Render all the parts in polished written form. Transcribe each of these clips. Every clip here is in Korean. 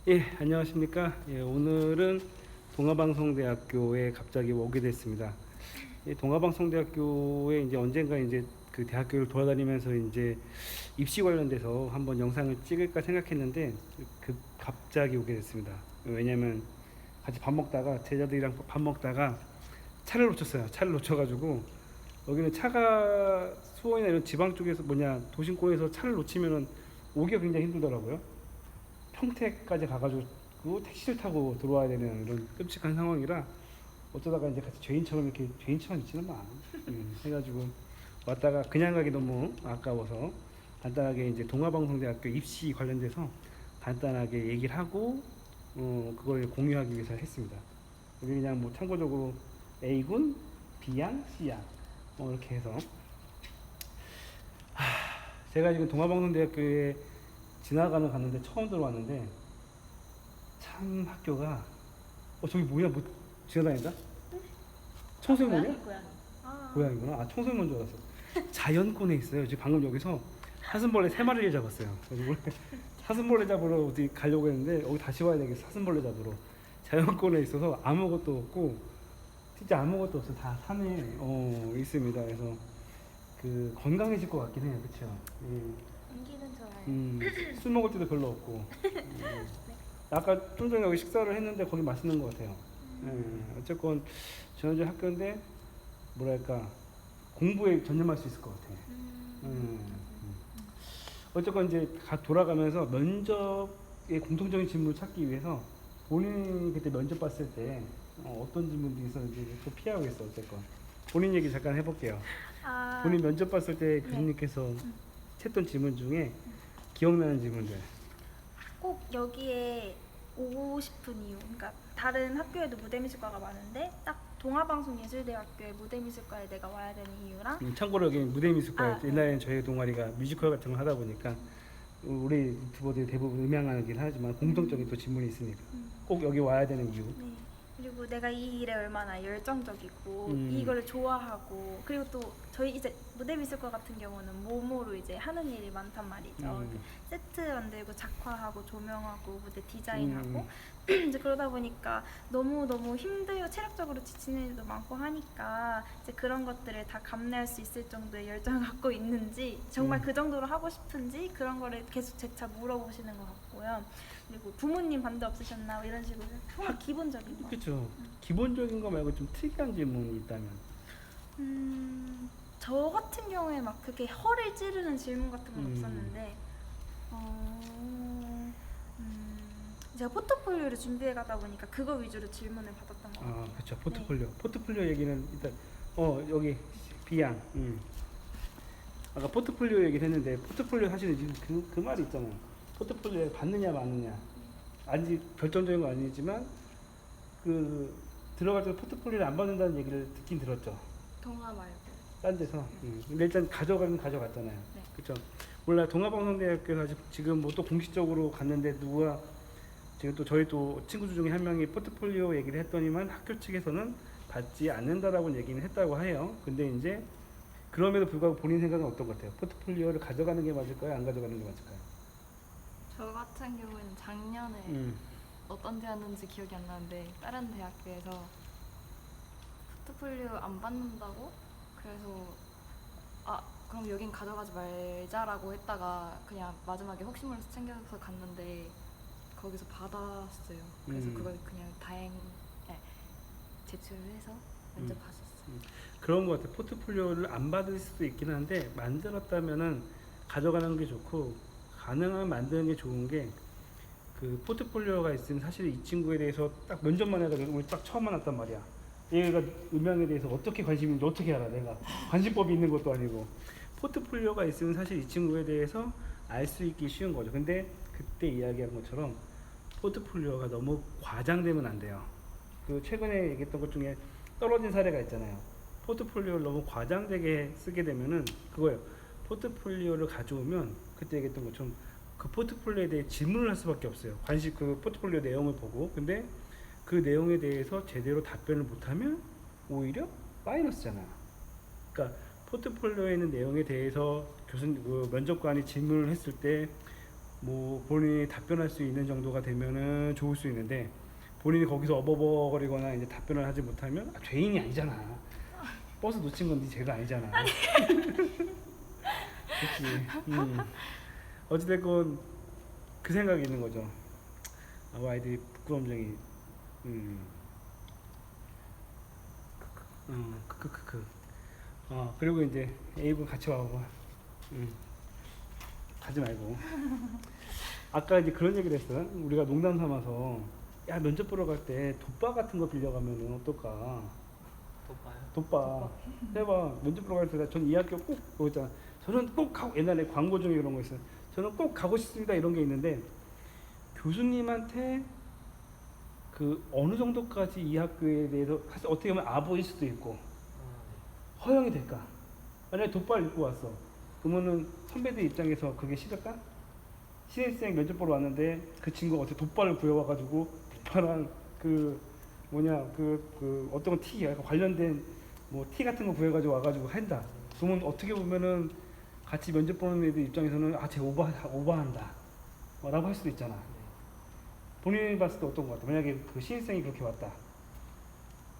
예, 안녕하십니까. 예, 오늘은 동아방송대학교에 갑자기 오게 됐습니다. 예, 동아방송대학교에 이제 언젠가 이제 그 대학교를 돌아다니면서 이제 입시 관련돼서 한번 영상을 찍을까 생각했는데 갑자기 오게 됐습니다. 왜냐면 같이 밥 먹다가 제자들이랑 밥 먹다가 차를 놓쳤어요. 차를 놓쳐가지고 여기는 차가 수원이나 이런 지방 쪽에서 도심권에서 차를 놓치면은 오기가 굉장히 힘들더라고요. 평택까지 가가지고 택시를 타고 들어와야 되는 이런 끔찍한 상황이라 어쩌다가 이제 같이 죄인처럼 이렇게 죄인처럼 있지는 마. 해가지고 왔다가 그냥 가기 너무 아까워서 간단하게 이제 동아방송대학교 입시 관련돼서 간단하게 얘기를 하고 그걸 공유하기 위해서 했습니다. 여기 그냥 뭐 참고적으로 A군, B양, C양 이렇게 해서 제가 지금 동아방송대학교에 지나가는 갔는데 처음 들어왔는데 참 학교가 저기 뭐야 뭐 지나다닌다? 청소년이야? 고양이. 아, 고양이구나. 청소년 줄 알았어. 자연권에 있어요. 지금 방금 여기서 사슴벌레 3마리를 잡았어요. 그래서 원래 사슴벌레 잡으러 어디 가려고 했는데 여기 다시 와야 되겠어. 사슴벌레 잡으러. 자연권에 있어서 아무것도 없고 진짜 아무것도 없어. 다 산에 있습니다. 그래서 그 건강해질 것 같긴 해요. 그렇죠? 공기는 좋아요. 술 먹을 때도 별로 없고. 아까 좀 전에 여기 식사를 했는데 거기 맛있는 것 같아요. 어쨌건 저녁 학교인데 뭐랄까 공부에 전념할 수 있을 것 같아. 어쨌건 이제 돌아가면서 면접의 공통적인 질문을 찾기 위해서 본인이 그때 면접 봤을 때 어떤 질문들이 있었는지 또 피하고 있어. 어쨌건 본인 얘기 잠깐 해볼게요. 본인 면접 봤을 때 교수님께서 했던 질문 중에 기억나는 질문들. 꼭 여기에 오고 싶은 이유. 그러니까 다른 학교에도 무대미술과가 많은데 딱 동아방송예술대학교의 무대미술과에 내가 와야 되는 이유랑. 참고로 여기 무대미술과 네. 옛날에는 저희 동아리가 뮤지컬 같은 걸 하다 보니까 우리 유튜버들이 대부분 음향하긴 하지만 공통적인 또 질문이 있으니까 꼭 여기 와야 되는 이유. 네. 그리고 내가 이 일에 얼마나 열정적이고 이거를 좋아하고, 그리고 또 저희 이제 무대미술과 같은 경우는 몸으로 이제 하는 일이 많단 말이죠. 세트 만들고 작화하고 조명하고 무대 디자인하고 이제 그러다 보니까 너무 힘들고 체력적으로 지치는 일도 많고 하니까 이제 그런 것들을 다 감내할 수 있을 정도의 열정을 갖고 있는지, 정말 그 정도로 하고 싶은지 그런 거를 계속 재차 물어보시는 것 같고요. 그리고 부모님 반대 없으셨나 뭐 이런 식으로 정말 기본적인 거. 그렇죠. 기본적인 거 말고 좀 특이한 질문이 있다면. 저 같은 경우에 막 그렇게 허를 찌르는 질문 같은 건 없었는데, 제가 포트폴리오를 준비해 가다 보니까 그거 위주로 질문을 받았던 것 같아요. 그렇죠. 포트폴리오. 네. 포트폴리오 얘기는 일단 여기 B양. 아까 포트폴리오 얘기를 했는데 포트폴리오 사실은 지금 그 말이 있잖아요. 포트폴리오 받느냐 마느냐. 아직 결정적인 건 아니지만 그 들어갈 때 포트폴리오를 안 받는다는 얘기를 듣긴 들었죠. 동화 말고. 딴 데서. 근데 일단 가져갔잖아요. 네. 그렇죠. 몰라 동아방송대학교에서 지금 뭐 또 공식적으로 갔는데 누가 지금 또 저희 또 친구 중에 한 명이 포트폴리오 얘기를 했더니만 학교 측에서는 받지 않는다라고 얘기는 했다고 해요. 근데 이제 그럼에도 불구하고 본인 생각은 어떤 것 같아요? 포트폴리오를 가져가는 게 맞을까요? 안 가져가는 게 맞을까요? 저 같은 경우에는 작년에 어떤 데였는지 기억이 안 나는데 다른 대학교에서 포트폴리오 안 받는다고? 그래서 그럼 여긴 가져가지 말자라고 했다가 그냥 마지막에 혹시 몰라서 챙겨서 갔는데 거기서 받았어요. 그래서 그걸 그냥 제출을 해서 면접 봤었어요. 그런 것 같아요. 포트폴리오를 안 받을 수도 있긴 한데 만들었다면은 가져가는 게 좋고, 가능하면 만드는 게 좋은 게, 그 포트폴리오가 있으면 사실 이 친구에 대해서 딱 면접만 해가지고 우리 딱 처음 만났단 말이야. 얘가 음향에 대해서 어떻게 관심이 있는지 어떻게 알아? 내가 관심법이 있는 것도 아니고. 포트폴리오가 있으면 사실 이 친구에 대해서 알 수 있기 쉬운 거죠. 근데 그때 이야기한 것처럼 포트폴리오가 너무 과장되면 안 돼요. 그 최근에 얘기했던 것 중에 떨어진 사례가 있잖아요. 포트폴리오를 너무 과장되게 쓰게 되면은 그거예요. 포트폴리오를 가져오면 그때 얘기했던 것처럼 그 포트폴리오에 대해 질문을 할 수밖에 없어요. 그 포트폴리오 내용을 보고. 근데 그 내용에 대해서 제대로 답변을 못하면 오히려 마이너스잖아. 그러니까 포트폴리오에 있는 내용에 대해서 면접관이 질문을 했을 때 뭐 본인이 답변할 수 있는 정도가 되면은 좋을 수 있는데 본인이 거기서 어버버거리거나 이제 답변을 하지 못하면 죄인이 아니잖아. 버스 놓친 건 네 죄가 아니잖아. 그렇지. 어찌됐건 그 생각이 있는 거죠. 아이들이 부끄럼쟁이. 크크크크. 그리고 이제 에이브 같이 와봐. 가지 말고. 아까 이제 그런 얘기를 했어. 우리가 농담 삼아서 야 면접 보러 갈 때 돋바 같은 거 빌려가면 어떨까? 돋바. 해봐. 면접 보러 갈 때 전 이 학교 꼭 그거 있잖아. 저는 꼭 가고 옛날에 광고 중에 그런 거 있어요. 저는 꼭 가고 싶습니다 이런 게 있는데 교수님한테 그 어느 정도까지 이 학교에 대해서 사실 어떻게 보면 아부일 수도 있고 허용이 될까? 만약에 돋바를 입고 왔어. 그러면은 선배들 입장에서 그게 싫을까? 신입생 면접 보러 왔는데 그 친구가 어떻게 돋바를 구해와가지고 돋바랑 그 뭐냐 그 어떤 티 약간 관련된 뭐 티 같은 거 구해가지고 와가지고 한다. 그러면 어떻게 보면은 같이 면접 보는 애들 입장에서는 쟤 오버한다 라고 할 수도 있잖아. 본인이 봤을 때 어떤 거 같아? 만약에 그 신입생이 그렇게 왔다.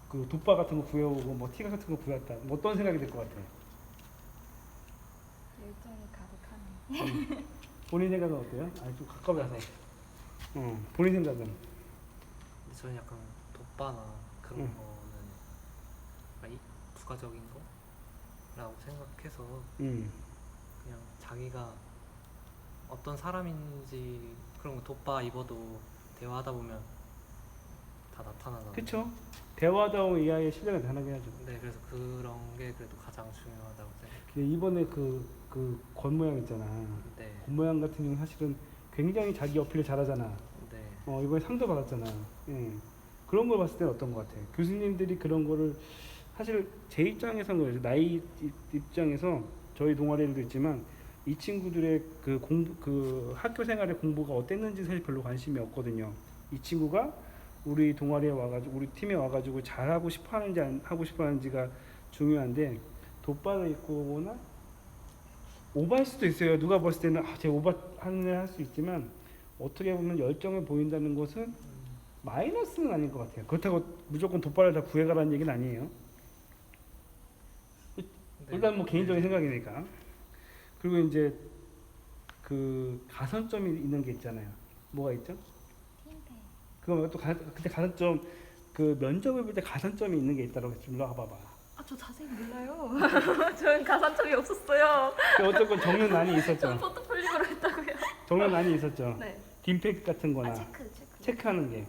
그 돋바 같은 거 구해오고 뭐 티 같은 거 구해왔다. 뭐 어떤 생각이 들 것 같아? 열정이 가득하네. 본인 생각은 어때요? 아니 좀 가까이 와서. 본인 생각은? 근데 저는 약간 돋바나 그런 응. 거는 약간 부가적인 거라고 생각해서 음. 그냥 자기가 어떤 사람인지 그런 거 돋바 입어도 대화하다 보면 다 나타나잖아요. 그쵸? 대화하다 보면 이 아이의 실력이 나타나게 하죠. 네, 그래서 그런 게 그래도 가장 중요하다고 생각해요. 근데 이번에 그 겉모양 있잖아. 네, 겉모양 같은 경우는 사실은 굉장히 자기 어필을 잘하잖아. 네, 이번에 상도 받았잖아. 예. 그런 걸 봤을 때 어떤 것 같아? 교수님들이 그런 거를 사실 제 입장에서는 그래요. 나이 입장에서 저희 동아리에도 있지만 이 친구들의 그 학교 생활의 공부가 어땠는지 사실 별로 관심이 없거든요. 이 친구가 우리 동아리에 와가지고 우리 팀에 와가지고 잘하고 싶어하는지 안 하고 싶어하는지가 중요한데 돋바를 입고 오거나 오버할 수도 있어요. 누가 봤을 때는 제 오버하는 애 할 수 있지만 어떻게 보면 열정을 보인다는 것은 마이너스는 아닌 것 같아요. 그렇다고 무조건 돋바를 다 구해가라는 얘기는 아니에요. 네. 일단 뭐 개인적인 생각이니까. 그리고 이제 그 가산점이 있는 게 있잖아요. 뭐가 있죠? 팀페. 그거 말고 또 그때 가산점 그 면접을 볼 때 가산점이 있는 게 있다고 좀 나와봐봐. 저 자세히 몰라요. 저는 가산점이 없었어요. 어쨌건 정년난이 저는 있었죠. 포트폴리오로 했다고요. 정년난이 있었죠. 네. 딤팩 같은 거나 체크. 체크하는 게.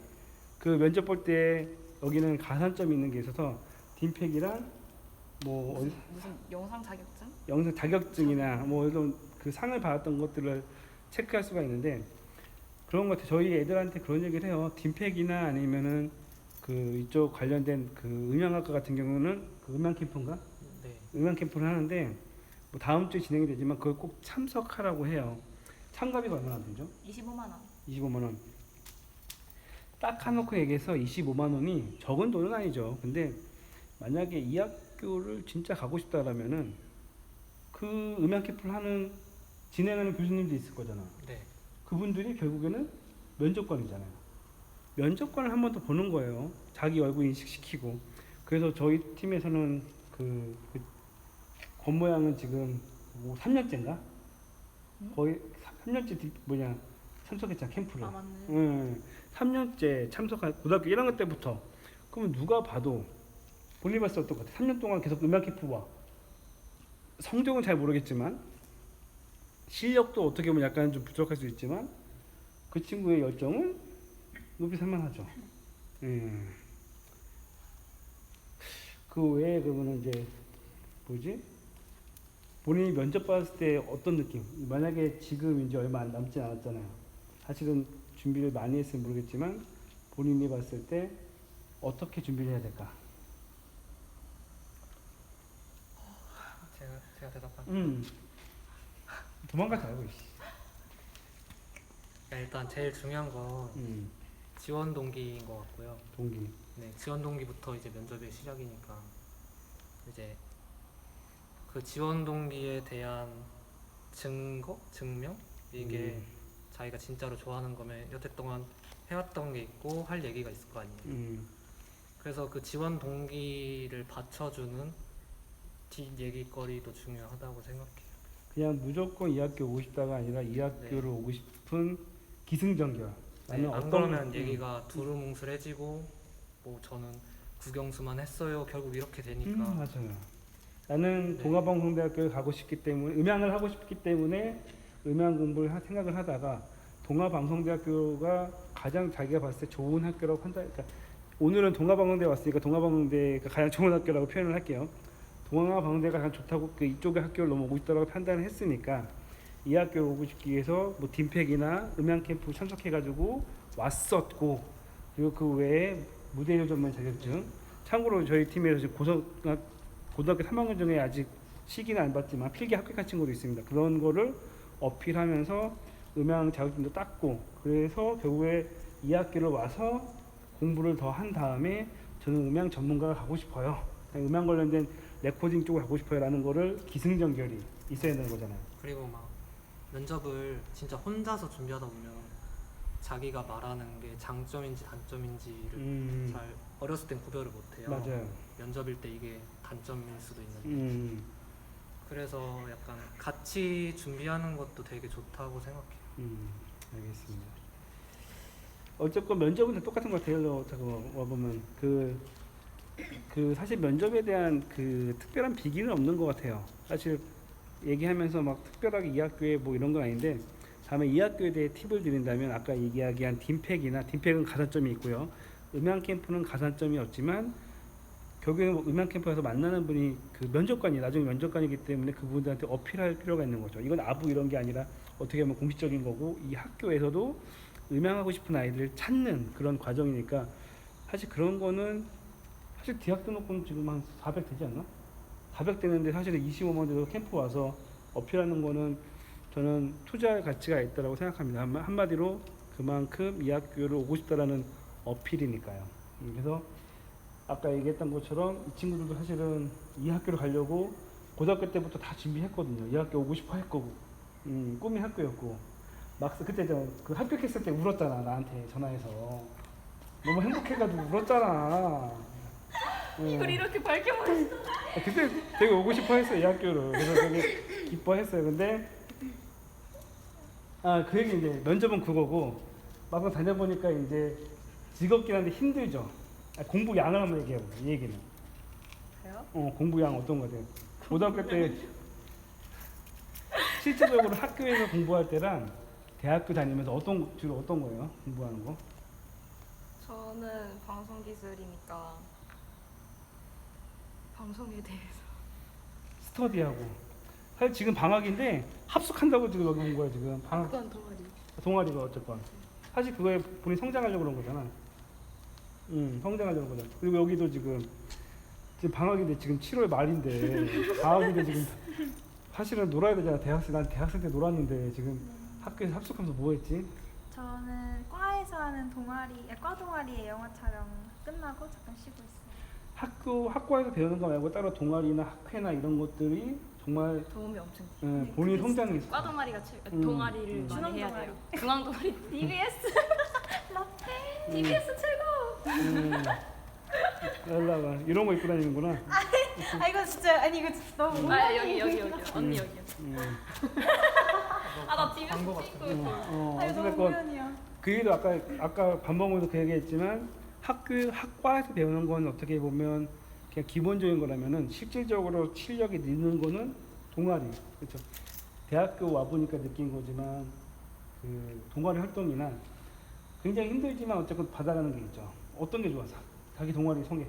그 면접 볼 때 여기는 가산점이 있는 게 있어서 딤팩이랑 뭐 무슨 영상 자격증? 영상 자격증이나 뭐 이런 그 상을 받았던 것들을 체크할 수가 있는데 그런 것 같아요. 저희 애들한테 그런 얘기를 해요. 딤팩이나 아니면은 그 이쪽 관련된 그 음향학과 같은 경우는 그 음향 캠프인가? 네. 음향 캠프를 하는데 뭐 다음 주에 진행이 되지만 그걸 꼭 참석하라고 해요. 참가비가 얼마나 들죠? 25만 원. 25만 원. 딱 해놓고 얘기해서 25만 원이 적은 돈은 아니죠. 근데 만약에 이 학교를 진짜 가고 싶다라면은 그 음향 캠프를 진행하는 교수님도 있을 거잖아. 네. 그분들이 결국에는 면접관이잖아요. 면접관을 한 번 더 보는 거예요. 자기 얼굴 인식시키고. 그래서 저희 팀에서는 그 겉모양은 지금 뭐 3년째인가? 거의 3년째 참석했잖아 캠프를. 맞네. 3년째 참석한 고등학교 1학년 때부터. 그러면 누가 봐도 본인이 봤을 때 어떨 것 같아? 3년 동안 계속 음악 캠프와 성적은 잘 모르겠지만 실력도 어떻게 보면 약간 좀 부족할 수 있지만 그 친구의 열정은 높이 살만하죠. 그 외에 그러면 이제 뭐지? 본인이 면접 봤을 때 어떤 느낌? 만약에 지금 이제 얼마 남지 않았잖아요. 사실은 준비를 많이 했으면 모르겠지만 본인이 봤을 때 어떻게 준비를 해야 될까? 제가 대답할게요. 도망가지 말고. 일단 제일 중요한 건 지원 동기인 것 같고요. 동기. 네, 지원 동기부터 이제 면접의 시작이니까 이제 그 지원 동기에 대한 증거, 증명 이게 자기가 진짜로 좋아하는 거면 여태 동안 해왔던 게 있고 할 얘기가 있을 거 아니에요. 그래서 그 지원 동기를 받쳐주는 뒷 얘기거리도 중요하다고 생각해요. 그냥 무조건 이 학교 오고 싶다가 아니라 이 학교를 네. 오고 싶은 기승전결. 네, 나는 안 어떤 그러면 얘기가 두루뭉술해지고 뭐 저는 국영수만 했어요. 결국 이렇게 되니까 맞아요. 나는 네. 동아방송대학교에 가고 싶기 때문에 음향을 하고 싶기 때문에 음향 공부를 생각을 하다가 동아방송대학교가 가장 자기가 봤을 때 좋은 학교라고 판단. 그러니까 오늘은 동아방송대 왔으니까 동아방송대가 가장 좋은 학교라고 표현을 할게요. 동아방송대가 가장 좋다고 그 이쪽의 학교를 넘어오고 있다고 판단을 했으니까 이 학교를 오고 싶기 위해서 뭐 딤팩이나 음향 캠프 참석해가지고 왔었고 그리고 그 외에 무대 요전문 자격증. 참고로 저희 팀에서 지금 고등학교 3학년 중에 아직 시기는 안 봤지만 필기 합격한 친구도 있습니다. 그런 거를 어필하면서 음향 자격증도 땄고 그래서 결국에 이 학교를 와서 공부를 더 한 다음에 저는 음향 전문가가 가고 싶어요. 음향 관련된 레코딩 쪽으로 가고 싶어요 라는 거를 기승전결이 있어야 되는 거잖아요. 그리고 막 면접을 진짜 혼자서 준비하다 보면 자기가 말하는 게 장점인지 단점인지를 잘 어렸을 땐 구별을 못해요. 맞아요. 면접일 때 이게 단점일 수도 있는데 그래서 약간 같이 준비하는 것도 되게 좋다고 생각해요. 알겠습니다. 어쨌건 면접은 다 똑같은 것 같아요. 와보면 그 사실 면접에 대한 그 특별한 비기는 없는 것 같아요. 사실 얘기하면서 막 특별하게 이 학교에 뭐 이런 건 아닌데 다음에 이 학교에 대해 팁을 드린다면 아까 이야기한 딤팩은 가산점이 있고요. 음향 캠프는 가산점이 없지만 결국에는 뭐 음향 캠프에서 만나는 분이 그 나중에 면접관이기 때문에 그분들한테 어필할 필요가 있는 거죠. 이건 아부 이런 게 아니라 어떻게 보면 공식적인 거고 이 학교에서도 음향하고 싶은 아이들을 찾는 그런 과정이니까 사실 그런 거는 사실 대학 등록금 지금 한 400 되지 않나? 400 되는데 사실은 25만 돼서 캠프 와서 어필하는 거는 저는 투자할 가치가 있다고 생각합니다. 한마디로 그만큼 이 학교를 오고 싶다라는 어필이니까요. 그래서 아까 얘기했던 것처럼 이 친구들도 사실은 이 학교를 가려고 고등학교 때부터 다 준비했거든요. 이 학교 오고 싶어 했고 꿈이 학교였고 막상 그때 그 합격했을 때 울었잖아. 나한테 전화해서 너무 행복해가지고 울었잖아. 이걸 이렇게 밝혀버리시. 그때 되게 오고 싶어 했어요. 이 학교를. 그래서 되게 기뻐했어요. 근데 그 얘기 이제 면접은 그거고 막상 다녀보니까 이제 즐겁긴 한데 힘들죠. 공부 양을 한번 얘기해보자. 이 얘기는. 그래요? 공부 양 어떤 거 같아요? 고등학교 때 실제적으로 학교에서 공부할 때랑 대학교 다니면서 주로 어떤 거예요? 공부하는 거? 저는 방송기술이니까 방송에 대해서. 스터디하고. 사실 지금 방학인데 합숙한다고 지금 여기 온 거야 지금. 방학. 어떤 동아리? 동아리가 어쨌건. 사실 그거에 본인이 성장하려고 그런 거잖아. 성장하려고 거잖아. 그리고 여기도 지금 방학인데 지금 7월 말인데 방학인데 지금 사실은 놀아야 되잖아. 난 대학생 때 놀았는데 지금 학교에서 합숙하면서 뭐 했지? 저는 과에서 하는 과 동아리의 영화 촬영 끝나고 잠깐 쉬고 있어요. 학과에서 배우는 거 말고 따로 동아리나 학회나 이런 것들이 정말 도움이 엄청 돼요. 본인 성장이 있어. 과 동아리가 동아리를 중앙 많이 해야 동아리. 돼요. 중앙 동아리 DBS 라떼 DBS 최고. 연락아 이런 거 입고 다니는구나. 이거 진짜 이거 진짜 너무 여기 언니 여기. 나 DBS 광고 같은 찍고 거. 있고. 너무 어쨌건 우연이야. 그 얘기도 아까 밥 먹으면서 그 얘기했지만 학과에서 배우는 건 어떻게 보면 그냥 기본적인 거라면은 실질적으로 실력이 느는 거는 동아리. 그렇죠. 대학교 와 보니까 느낀 거지만 그 동아리 활동이나 굉장히 힘들지만 어쨌든 받아가는 게 있죠. 어떤 게 좋아서? 자기 동아리 소개.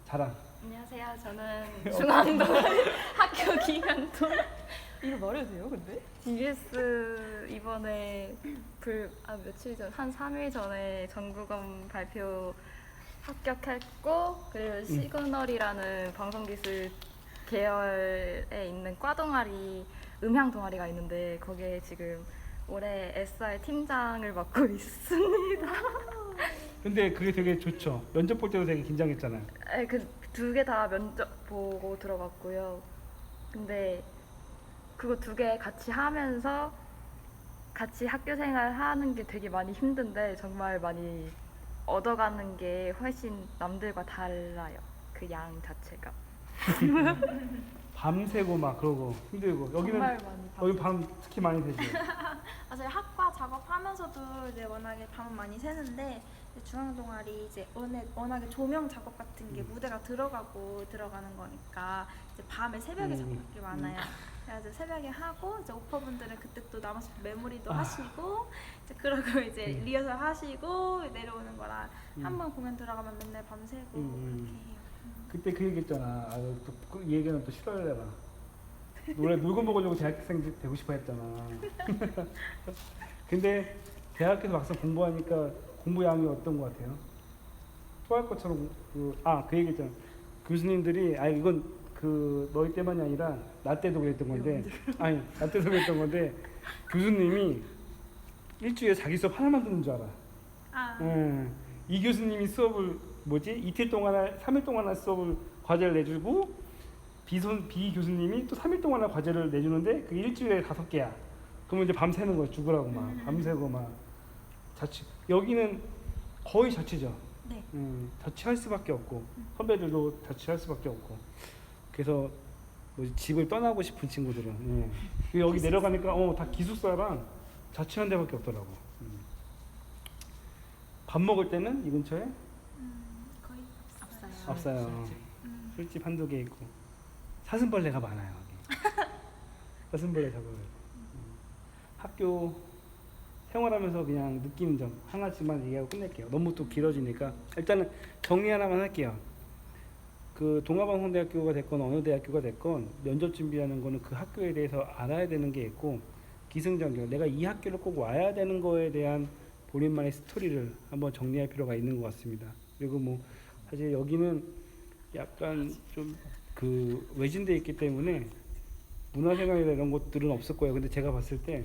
자랑. 안녕하세요. 저는 중앙 동아리 학교 기간 동안 이거 말해도 돼요, 근데? DBS 이번에 며칠 전, 한 3일 전에 전국원 발표 합격했고, 그리고 시그널이라는 방송기술 계열에 있는 과 동아리, 음향 동아리가 있는데, 거기에 지금 올해 SR 팀장을 맡고 있습니다. 근데 그게 되게 좋죠. 면접 볼 때도 되게 긴장했잖아요. 그 두 개 다 면접 보고 들어갔고요. 근데 그거 두 개 같이 하면서 같이 학교 생활 하는 게 되게 많이 힘든데 정말 많이 얻어가는 게 훨씬 남들과 달라요. 그 양 자체가. 밤새고 막 그러고 힘들고 여기는 정말 많이 여기 밤 특히 많이 새죠. 저희 학과 작업하면서도 이제 워낙에 밤을 많이 새는데 이제 중앙 동아리 이제 워낙에 조명 작업 같은 게 무대가 들어가는 거니까 이제 밤에 새벽에 작업할 게 많아요. 그래서 새벽에 하고 이제 오퍼분들은 그때 또 남아서 메모리도 하시고 이제 그러고 이제 리허설 하시고 내려오는 거라 한 번 공연 들어가면 맨날 밤새고 그렇게 해요. 그때 그 얘기했잖아. 이 얘기는 또 싫어해라. 노래 놀고 먹으려고 대학생 되고 싶어 했잖아. 근데 대학에서 막상 공부하니까 공부 양이 어떤 것 같아요? 토할 것처럼 그 얘기했잖아. 교수님들이 이건 그 너희 때만이 아니라 나 때도 그랬던 건데 나 때도 그랬던 건데 교수님이 일주일에 자기 수업 하나만 듣는 줄 알아. 이 교수님이 수업을 이틀 동안 3일 동안 할 수업을 과제를 내주고 B 교수님이 또 3일 동안 할 과제를 내주는데 그게 일주일에 5개야. 그러면 이제 밤새는 거야. 죽으라고 막 밤새고 막 자취. 여기는 거의 자취죠. 네. 자취할 수밖에 없고 선배들도 자취할 수밖에 없고 그래서 집을 떠나고 싶은 친구들은 여기 내려가니까 다 기숙사랑 자취한 데밖에 없더라고. 밥 먹을 때는 이 근처에 거의 없어요. 술집 한두 개 있고 사슴벌레가 많아요. 여기. 사슴벌레 잡아요. 학교 생활하면서 그냥 느끼는 점 하나씩만 얘기하고 끝낼게요. 너무 또 길어지니까 일단은 정리 하나만 할게요. 그 동아방송대학교가 됐건 어느 대학교가 됐건 면접 준비하는 거는 그 학교에 대해서 알아야 되는 게 있고 기승전결 내가 이 학교를 꼭 와야 되는 거에 대한 본인만의 스토리를 한번 정리할 필요가 있는 것 같습니다. 그리고 뭐 사실 여기는 약간 좀 그 외진돼 있기 때문에 문화생활이나 이런 것들은 없을 거예요. 근데 제가 봤을 때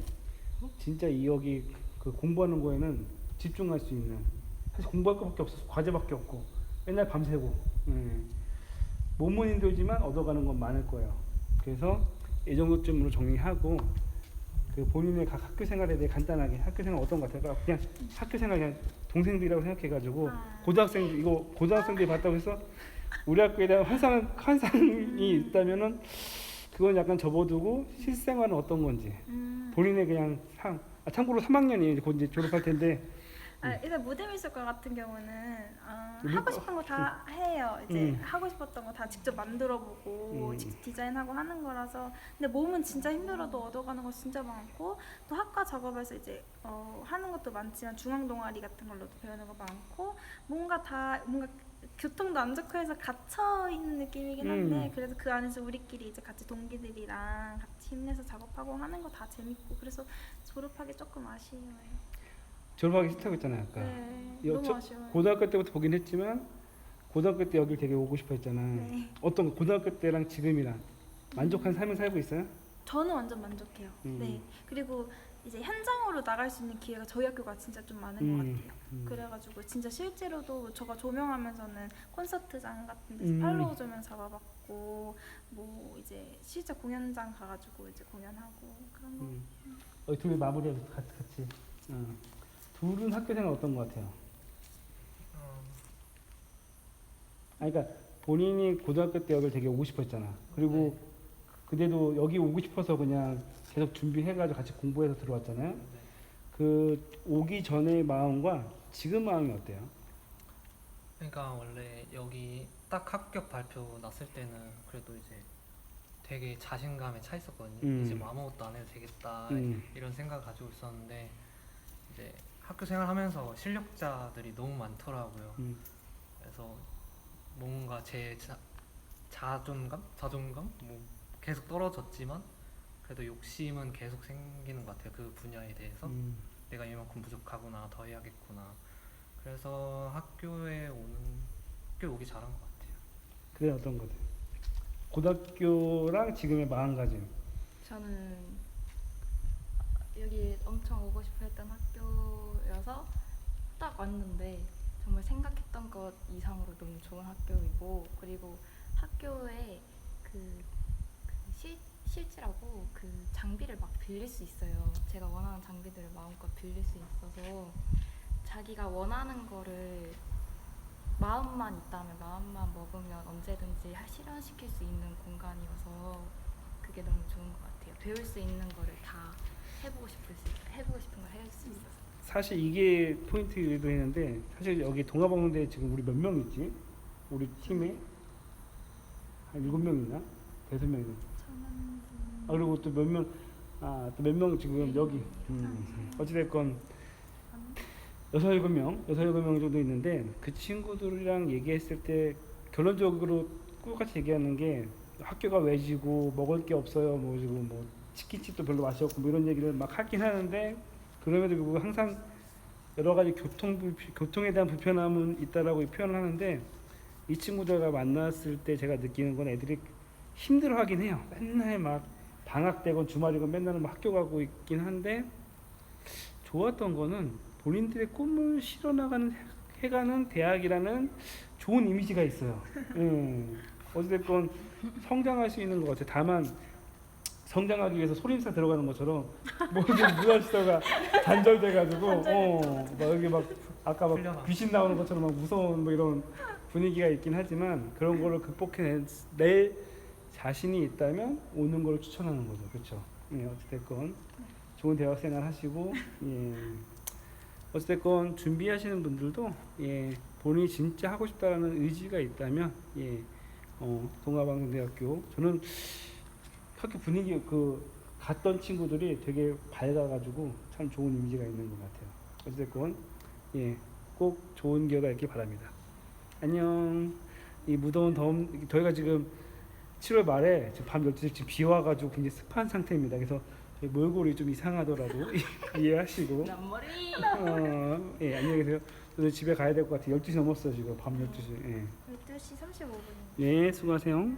진짜 여기 그 공부하는 거에는 집중할 수 있는 사실 공부할 것밖에 없어서 과제밖에 없고 맨날 밤새고 몸은 힘들지만 얻어가는 건 많을 거예요. 그래서 이 정도쯤으로 정리하고 그 본인의 각 학교 생활에 대해 간단하게 학교 생활 어떤 것 같아요? 그냥 학교 생활 그냥 동생들이라고 생각해가지고 고등학생들 이거 고등학생들이 봤다고 해서 우리 학교에 대한 환상이 있다면은 그건 약간 접어두고 실생활은 어떤 건지 본인의 그냥 참고로 3학년이 곧 이제 졸업할 텐데 일단 무대미술과 같은 경우는 하고 싶은 거 다 해요. 이제 하고 싶었던 거 다 직접 만들어보고 직접 디자인하고 하는 거라서 근데 몸은 진짜 힘들어도 얻어가는 거 진짜 많고 또 학과 작업에서 이제 하는 것도 많지만 중앙 동아리 같은 걸로도 배우는 거 많고 뭔가 교통도 안 좋고 해서 갇혀 있는 느낌이긴 한데 그래서 그 안에서 우리끼리 이제 같이 동기들이랑 같이 힘내서 작업하고 하는 거 다 재밌고 그래서 졸업하기 조금 아쉬워요. 졸업하기 싫다고 했잖아요 아까. 네, 너무 아쉬워요. 고등학교 때부터 보긴 했지만 고등학교 때 여기 되게 오고 싶어 했잖아. 네. 어떤 고등학교 때랑 지금이랑 만족한 삶을 살고 있어요? 저는 완전 만족해요. 네. 그리고 이제 현장으로 나갈 수 있는 기회가 저희 학교가 진짜 좀 많은 것 같아요. 그래가지고 진짜 실제로도 제가 조명하면서는 콘서트장 같은 데서 팔로우 조명 잡아봤고 뭐 이제 실제 공연장 가가지고 이제 공연하고 그런 거. 둘이 마무리해서 같이. 둘은 학교 생활 어떤 것 같아요? 그러니까 본인이 고등학교 때 여기를 되게 오고 싶어 했잖아. 그리고 그때도 여기 오고 싶어서 그냥 계속 준비해가지고 같이 공부해서 들어왔잖아요. 그 오기 전의 마음과 지금 마음이 어때요? 그러니까 원래 여기 딱 합격 발표 났을 때는 그래도 이제 되게 자신감에 차 있었거든요. 이제 뭐 아무것도 안 해도 되겠다 이런 생각을 가지고 있었는데 이제 학교 생활하면서 실력자들이 너무 많더라고요. 그래서 뭔가 제 자존감 뭐 계속 떨어졌지만 그래도 욕심은 계속 생기는 것 같아요. 그 분야에 대해서 내가 이만큼 부족하구나, 더 해야겠구나. 그래서 학교에 오기 잘한 것 같아요. 그게 어떤 거죠? 고등학교랑 지금의 마음가짐. 저는 여기 엄청 오고 싶어 했던 학교여서 딱 왔는데 정말 생각했던 것 이상으로 너무 좋은 학교이고 그리고 학교에 실지라고 그 장비를 막 빌릴 수 있어요. 제가 원하는 장비들을 마음껏 빌릴 수 있어서 자기가 원하는 거를 마음만 있다면 마음만 먹으면 언제든지 실현시킬 수 있는 공간이어서 그게 너무 좋은 것 같아요. 배울 수 있는 거를 다 해보고 싶은 걸 할 수 있어서. 사실 이게 포인트이기도 했는데 사실 여기 동아방송대 지금 우리 몇 명 있지? 우리 팀에 한 7명이나? 5명이나? 아 그리고 또 몇 명, 또 몇 명 지금 여기 어찌됐건 6, 7명 정도 있는데 그 친구들이랑 얘기했을 때 결론적으로 똑같이 얘기하는 게 학교가 외지고 먹을 게 없어요. 뭐 지금 뭐 치킨집도 별로 맛이 없고 뭐 이런 얘기를 막 하긴 하는데 그럼에도 불구하고 항상 여러 가지 교통에 대한 불편함은 있다라고 표현을 하는데 이 친구들과 만났을 때 제가 느끼는 건 애들이 힘들어하긴 해요. 맨날 막 방학 때건 주말이건 맨날 막 학교 가고 있긴 한데 좋았던 거는 본인들의 꿈을 실어나가는 해가는 대학이라는 좋은 이미지가 있어요. 어찌됐건 성장할 수 있는 것 같아요. 다만 성장하기 위해서 소림사 들어가는 것처럼 모든 문화시설가 단절돼가지고 막 여기 막 아까 막 풀려나. 귀신 나오는 것처럼 막 무서운 뭐 이런 분위기가 있긴 하지만 그런 거를 극복해낼 자신이 있다면 오는 걸 추천하는 거죠. 그렇죠? 예, 어찌됐건 좋은 대학생활 하시고 어찌됐건 준비하시는 분들도 본인이 진짜 하고 싶다라는 의지가 있다면 동아방송대학교 저는 학교 분위기 갔던 친구들이 되게 밝아가지고 참 좋은 이미지가 있는 것 같아요. 어찌됐건 꼭 좋은 기회가 있길 바랍니다. 안녕. 이 무더운 저희가 지금 7월 말에 지금 밤 12시 지금 비 와가지고 굉장히 습한 상태입니다. 그래서 저희 몰골이 좀 이상하더라도 이해하시고 남머리. 안녕히 계세요. 저는 집에 가야 될 것 같아요. 12시 넘었어요 지금 밤 12시. 12시 35분. 네 수고하세요.